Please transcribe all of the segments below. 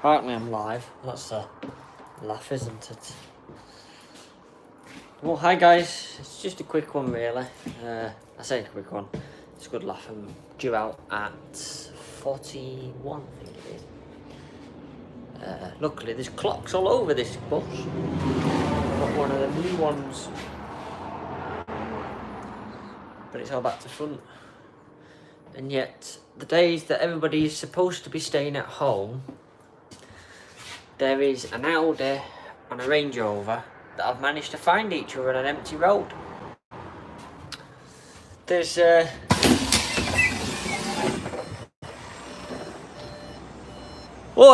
Apparently I'm live. That's a laugh, isn't it? Well, hi guys. It's just a quick one, really. I say a quick one. It's a good laugh. I'm due out at 41, I think it is. Luckily, there's clocks all over this bus. Got one of the new ones, but it's all back to front. And yet, the days that everybody is supposed to be staying at home, there is an Audi and a Range Rover that I've managed to find each other on an empty road. There's oh,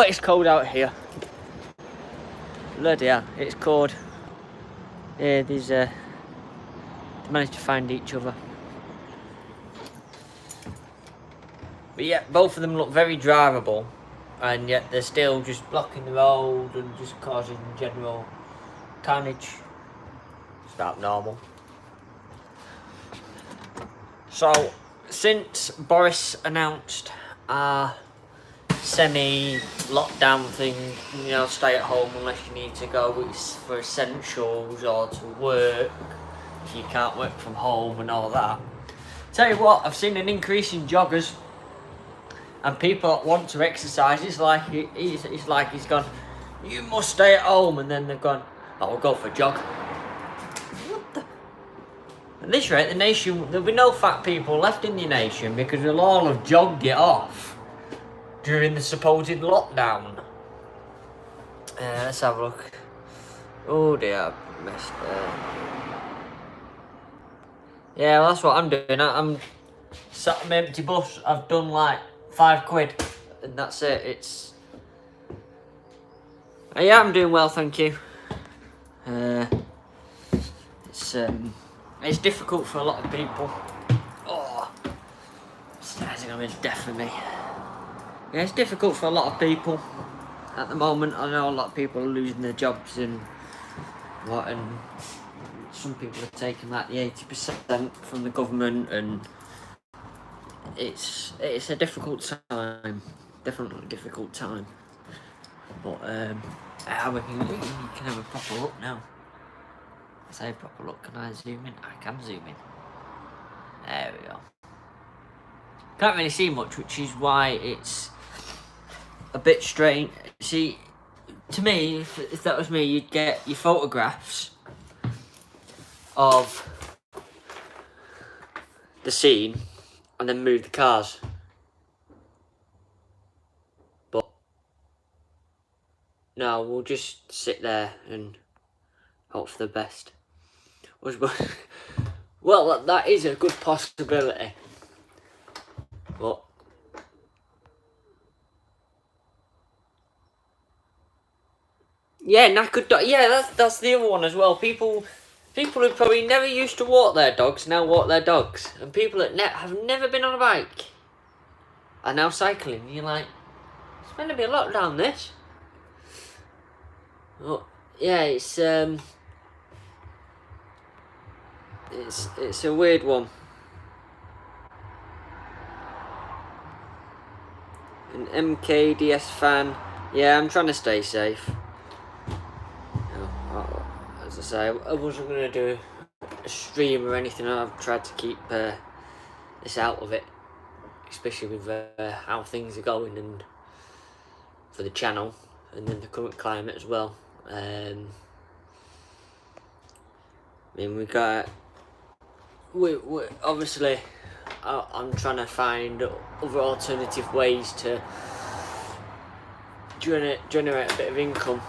it's cold out here. Bloody hell, it's cold. Yeah, they managed to find each other. But yeah, both of them look very drivable, and yet they're still just blocking the road and just causing general carnage. It's about normal. So, since Boris announced our semi-lockdown thing, you know, stay at home unless you need to go for essentials or to work, if you can't work from home and all that. Tell you what, I've seen an increase in joggers and people that want to exercise. It's like he's gone, you must stay at home, and then they've gone, oh, we'll go for a jog. What the? At this rate, the nation, there'll be no fat people left in the nation because they'll all have jogged it off during the supposed lockdown. Let's have a look. Oh dear, I missed yeah, well, that's what I'm doing. I'm sat on my empty bus. I've done like £5 and that's it. Yeah, I'm doing well, thank you. It's difficult for a lot of people. Oh, stairs are going to deafen me. Yeah, it's difficult for a lot of people at the moment. I know a lot of people are losing their jobs and some people are taking like the 80% from the government, and it's a difficult time. Definitely a difficult time. But we can have a proper look now. I say proper look. Can I zoom in? I can zoom in. There we go. Can't really see much, which is why it's a bit strange. See, to me, if that was me, you'd get your photographs of the scene and then move the cars. But no, we'll just sit there and hope for the best. Well, that is a good possibility. But yeah, knackered dog. Yeah, that's the other one as well. People who probably never used to walk their dogs now walk their dogs, and people that have never been on a bike are now cycling. You're like, it's meant to be a lockdown, this. Well, yeah, it's a weird one. An MKDS fan. Yeah, I'm trying to stay safe. As I say, I wasn't going to do a stream or anything. I've tried to keep this out of it, especially with how things are going and for the channel and then the current climate as well. I mean, we obviously, I'm trying to find other alternative ways to generate a bit of income,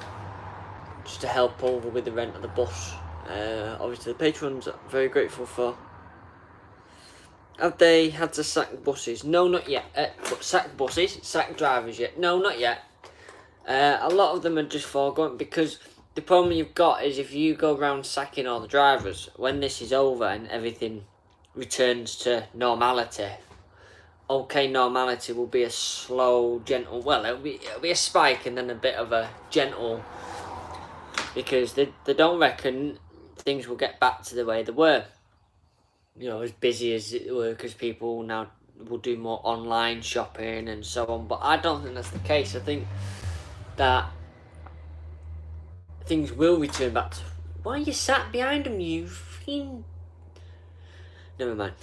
just to help over with the rent of the bus. Obviously, the patrons I'm very grateful for. Have they had to sack buses? No, not yet. Sack buses? Sack drivers yet? No, not yet. A lot of them are just foregoing, because the problem you've got is if you go around sacking all the drivers, when this is over and everything returns to normality, okay, normality will be a slow, gentle, well, it'll be a spike and then a bit of a gentle, because they don't reckon things will get back to the way they were. You know, as busy as it were, because people now will do more online shopping and so on. But I don't think that's the case. I think that things will return back to... Why are you sat behind them, you fucking... Never mind.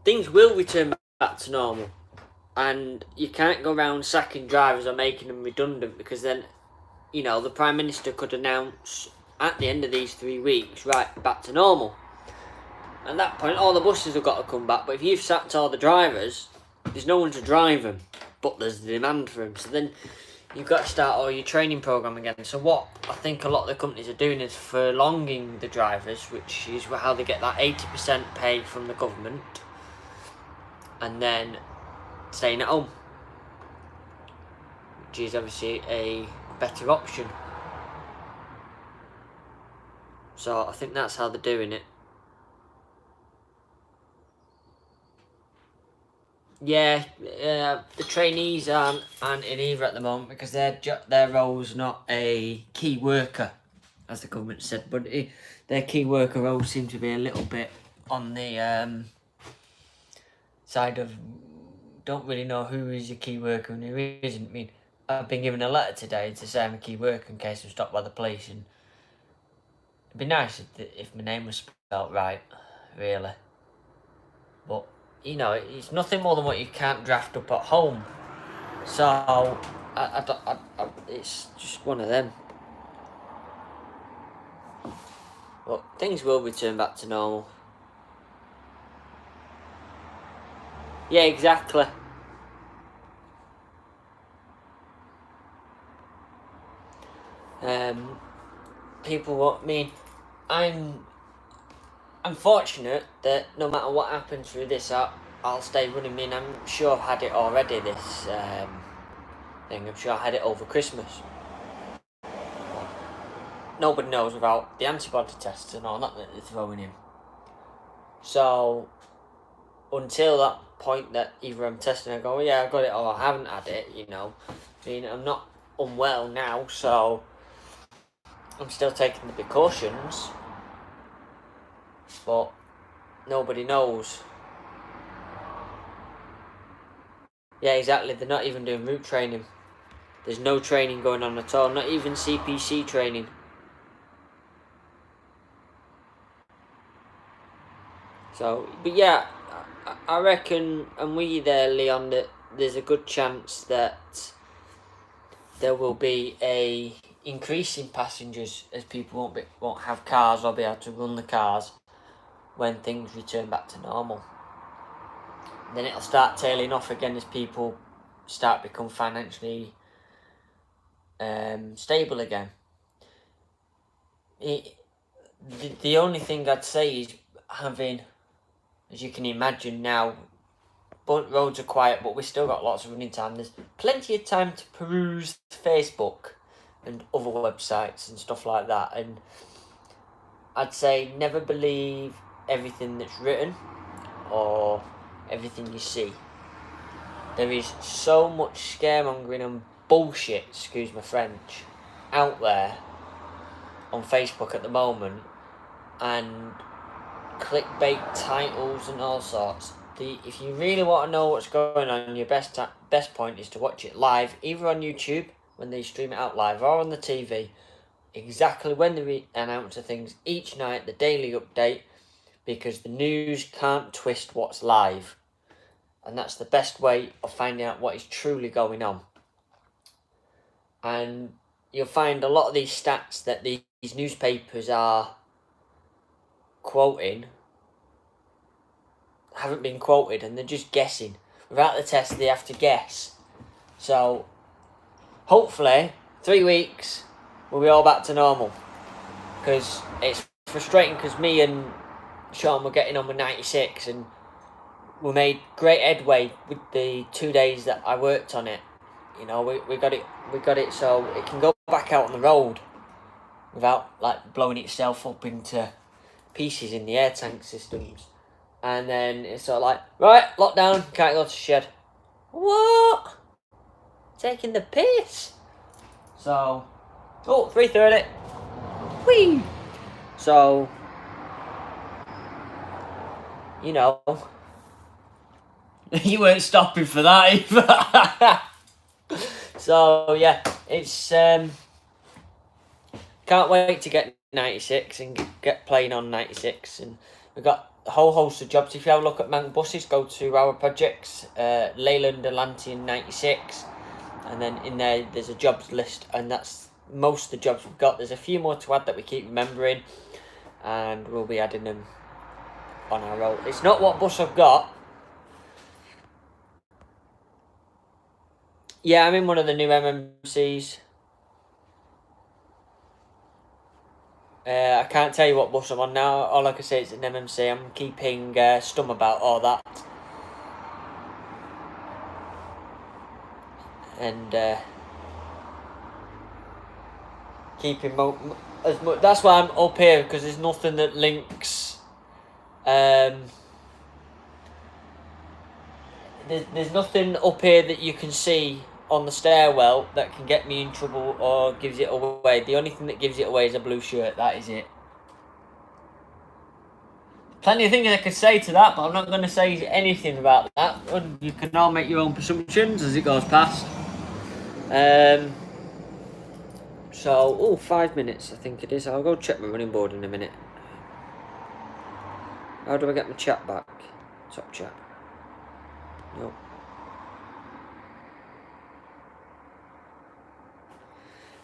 Things will return back to normal. And you can't go around sacking drivers or making them redundant, because then, you know, the Prime Minister could announce at the end of these 3 weeks, right, back to normal. At that point, all the buses have got to come back, but if you've sacked all the drivers, there's no one to drive them, but there's the demand for them. So then you've got to start all your training programme again. So what I think a lot of the companies are doing is furlonging the drivers, which is how they get that 80% pay from the government, and then staying at home, which is obviously a better option. So I think that's how they're doing it. Yeah, the trainees aren't in either at the moment, because their role's not a key worker, as the government said, but their key worker role seems to be a little bit on the side of, don't really know who is a key worker and who isn't. I mean, I've been given a letter today to say I'm a key worker in case I'm stopped by the police, and it'd be nice if my name was spelled right, really. But, you know, it's nothing more than what you can't draft up at home. So, it's just one of them. But things will return back to normal. Yeah, exactly. People, I mean, I'm fortunate that no matter what happens through this, I'll stay running. I mean, I'm sure I've had it already, this thing. I'm sure I had it over Christmas. Nobody knows about the antibody tests and all that they're throwing in. So, until that point that either I'm testing and I go, yeah, I got it, or I haven't had it, you know. I mean, I'm not unwell now, so I'm still taking the precautions. But nobody knows. Yeah, exactly. They're not even doing route training. There's no training going on at all. Not even CPC training. So, but yeah, I reckon, and we there, Leon, that there's a good chance that there will be a increase in passengers as people won't have cars or be able to run the cars when things return back to normal. Then it'll start tailing off again as people start to become financially stable again. The only thing I'd say is having, as you can imagine now, roads are quiet, but we've still got lots of running time. There's plenty of time to peruse Facebook and other websites and stuff like that. And I'd say never believe everything that's written or everything you see. There is so much scaremongering and bullshit, excuse my French, out there on Facebook at the moment, and clickbait titles and all sorts. If you really want to know what's going on, your best point is to watch it live, either on YouTube when they stream it out live, or on the TV, exactly when they announce the things each night, the daily update, because the news can't twist what's live, and that's the best way of finding out what is truly going on. And you'll find a lot of these stats that these newspapers are quoting haven't been quoted, and they're just guessing. Without the test, they have to guess. So, hopefully, 3 weeks, we'll be all back to normal. Because it's frustrating, because me and Sean were getting on with 96, and we made great headway with the 2 days that I worked on it. You know, we got it so it can go back out on the road without like blowing itself up into pieces in the air tank systems. And then it's sort of like, right, lockdown, can't go to shed. What? Taking the piss. So, 3:30. Whee! So, you know, you weren't stopping for that either. So yeah, it's can't wait to get 96 and get playing on 96, and we've got a whole host of jobs. If you have a look at Mancbuses, go to our projects, Leyland Atlantean 96, and then in there's a jobs list, and that's most of the jobs we've got. There's a few more to add that we keep remembering, and we'll be adding them on our roll. It's not what bus I've got. Yeah, I'm in one of the new MMCs. I can't tell you what bus I'm on now. All I can say is an MMC. I'm keeping stum about all that. And keeping as much. That's why I'm up here, because there's nothing that links. There's nothing up here that you can see on the stairwell that can get me in trouble or gives it away. The only thing that gives it away is a blue shirt. That is it. Plenty of things I could say to that, but I'm not going to say anything about that. You can all make your own presumptions as it goes past. So, 5 minutes I think it is. I'll go check my running board in a minute. How do I get my chat back? Top chat. Nope.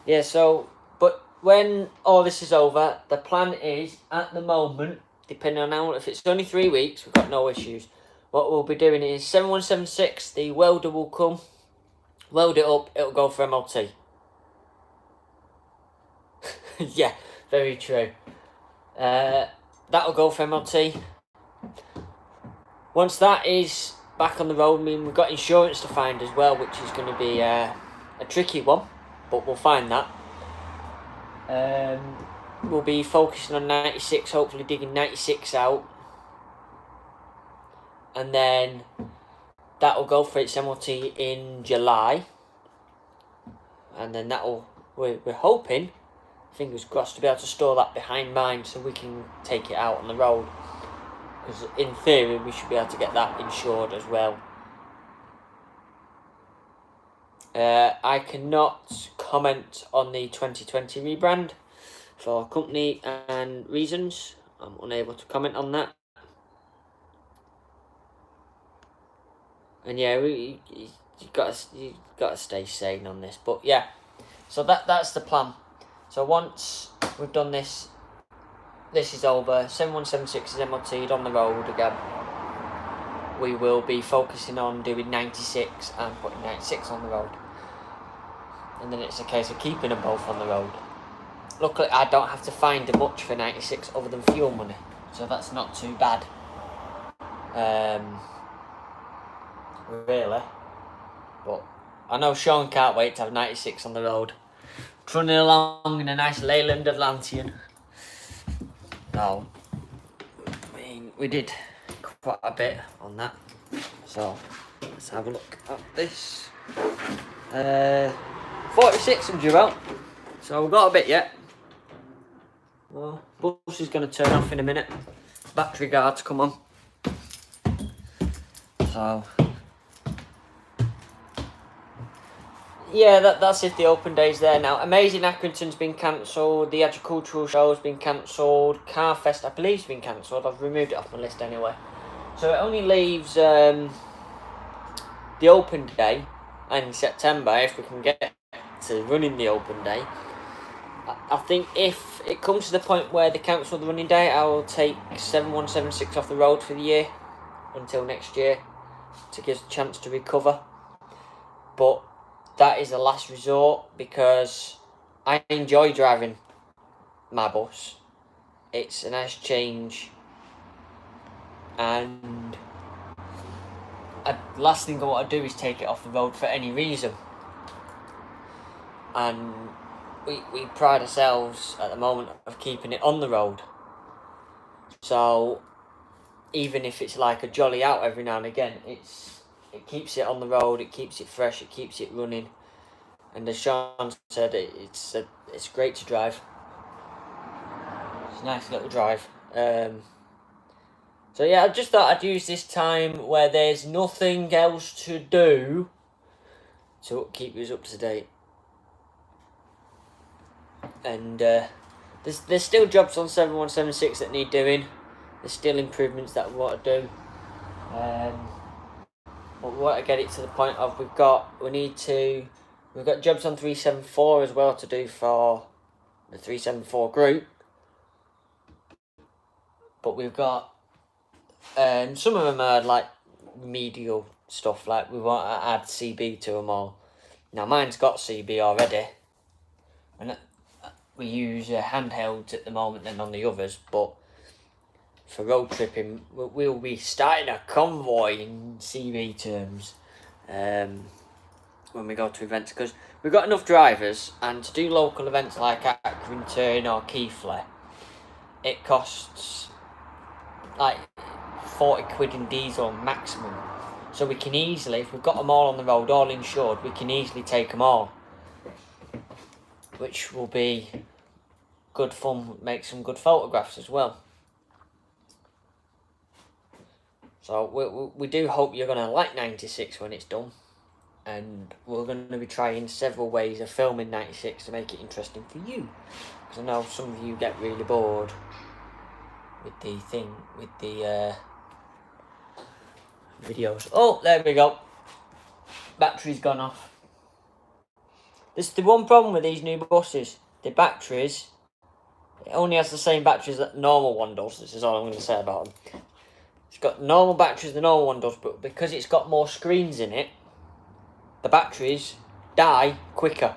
Yeah, so, but when all this is over, the plan is, at the moment, depending on how, if it's only 3 weeks, we've got no issues. What we'll be doing is 7176, the welder will come, weld it up, it'll go for MLT. Yeah, very true. That'll go for MLT. Once that is back on the road, I mean, we've got insurance to find as well, which is going to be a tricky one, but we'll find that. We'll be focusing on 96, hopefully digging 96 out, and then that will go for its MOT in July, and then we're hoping, fingers crossed, to be able to store that behind mine so we can take it out on the road, because in theory we should be able to get that insured as well. I cannot comment on the 2020 rebrand for company and reasons. I'm unable to comment on that. And yeah, you got to stay sane on this. But yeah, so that's the plan. So once we've done this is over. 7176 is MOT'd on the road again. We will be focusing on doing 96 and putting 96 on the road. And then it's a case of keeping them both on the road. Luckily, I don't have to find much for 96 other than fuel money, so that's not too bad. Really. But I know Sean can't wait to have 96 on the road. Running along in a nice Leyland Atlantean. No. I mean, we did quite a bit on that. So, let's have a look at this. 46 I'm due out. So we've got a bit yet. Well, bus is going to turn off in a minute. Battery guards come on. So yeah, that's it. The open day's there now. Amazing Accrington's been cancelled. The agricultural show's been cancelled. Carfest, I believe, has been cancelled. I've removed it off my list anyway. So it only leaves the open day in September, if we can get to running the open day. I think if it comes to the point where they cancel the running day, I will take 7176 off the road for the year until next year to give a chance to recover. But that is a last resort, because I enjoy driving my bus. It's a nice change, and last thing I want to do is take it off the road for any reason. And we pride ourselves at the moment of keeping it on the road. So even if it's like a jolly out every now and again, it keeps it on the road, it keeps it fresh, it keeps it running. And as Sean said, it's great to drive. It's a nice little drive. So yeah, I just thought I'd use this time where there's nothing else to do to keep you up to date. And there's still jobs on 7176 that need doing. There's still improvements that we want to do. But we want to get it to the point of we've got jobs on 374 as well to do for the 374 group. But we've got some of them are like remedial stuff, like we want to add CB to them all. Now mine's got CB already, and we use handhelds at the moment then on the others, but for road tripping we'll be starting a convoy in CB terms when we go to events, because we've got enough drivers, and to do local events like Accrington or Keighley, it costs like 40 quid in diesel maximum. So we can easily, if we've got them all on the road, all insured, we can easily take them all. Which will be good fun, make some good photographs as well. So we do hope you're going to like 96 when it's done. And we're going to be trying several ways of filming 96 to make it interesting for you. Because I know some of you get really bored with the videos. Oh, there we go. Battery's gone off. This is the one problem with these new buses. The batteries, it only has the same batteries that the normal one does. This is all I'm going to say about them. It's got normal batteries the normal one does, but because it's got more screens in it, the batteries die quicker.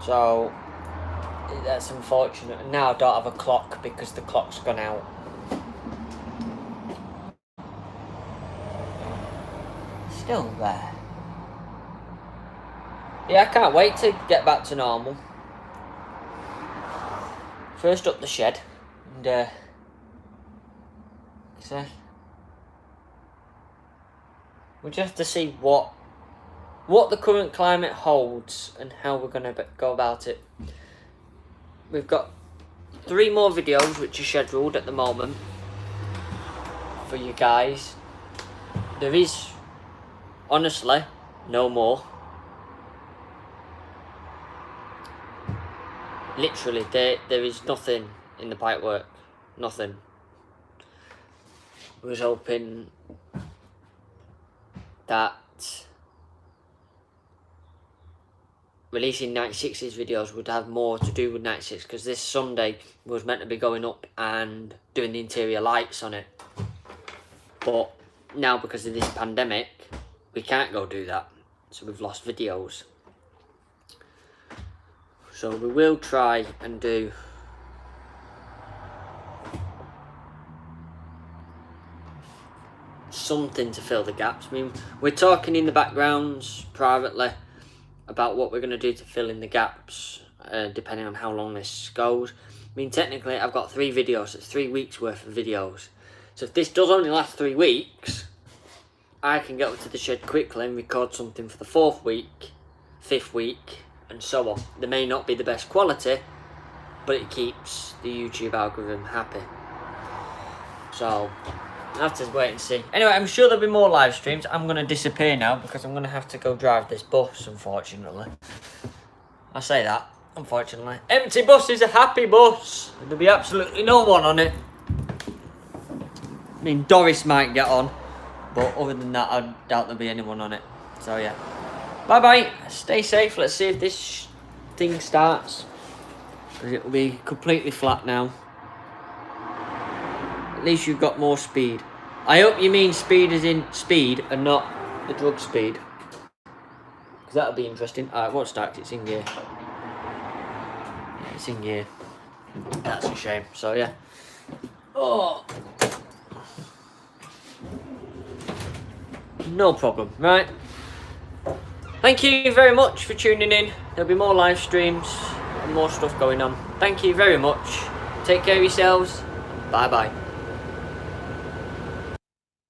So that's unfortunate. And now I don't have a clock because the clock's gone out. Still there. Yeah, I can't wait to get back to normal. First up the shed, and so we just have to see what the current climate holds and how we're going to go about it. We've got 3 more videos which are scheduled at the moment for you guys. There is honestly no more. Literally, there is nothing in the pipework. Nothing. I was hoping that releasing 96's videos would have more to do with 96, because this Sunday was meant to be going up and doing the interior lights on it. But now, because of this pandemic, we can't go do that. So we've lost videos. So we will try and do something to fill the gaps. I mean, we're talking in the backgrounds privately about what we're going to do to fill in the gaps, depending on how long this goes. I mean, technically I've got 3 videos. It's 3 weeks worth of videos. So if this does only last 3 weeks, I can get up to the shed quickly and record something for the 4th week, 5th week, and so on. They may not be the best quality, but it keeps the YouTube algorithm happy. So I'll have to wait and see. Anyway, I'm sure there'll be more live streams. I'm going to disappear now because I'm going to have to go drive this bus, unfortunately. I say that, unfortunately. Empty bus is a happy bus. There'll be absolutely no one on it. I mean, Doris might get on, but other than that, I doubt there'll be anyone on it. So yeah. Bye-bye. Stay safe. Let's see if this thing starts. Because it will be completely flat now. At least you've got more speed. I hope you mean speed as in speed and not the drug speed. Because that'll be interesting. Alright, won't start 'cause it's in gear. Yeah, it's in gear. That's a shame. So yeah. Oh. No problem. Right. Thank you very much for tuning in. There'll be more live streams and more stuff going on. Thank you very much. Take care of yourselves. Bye bye.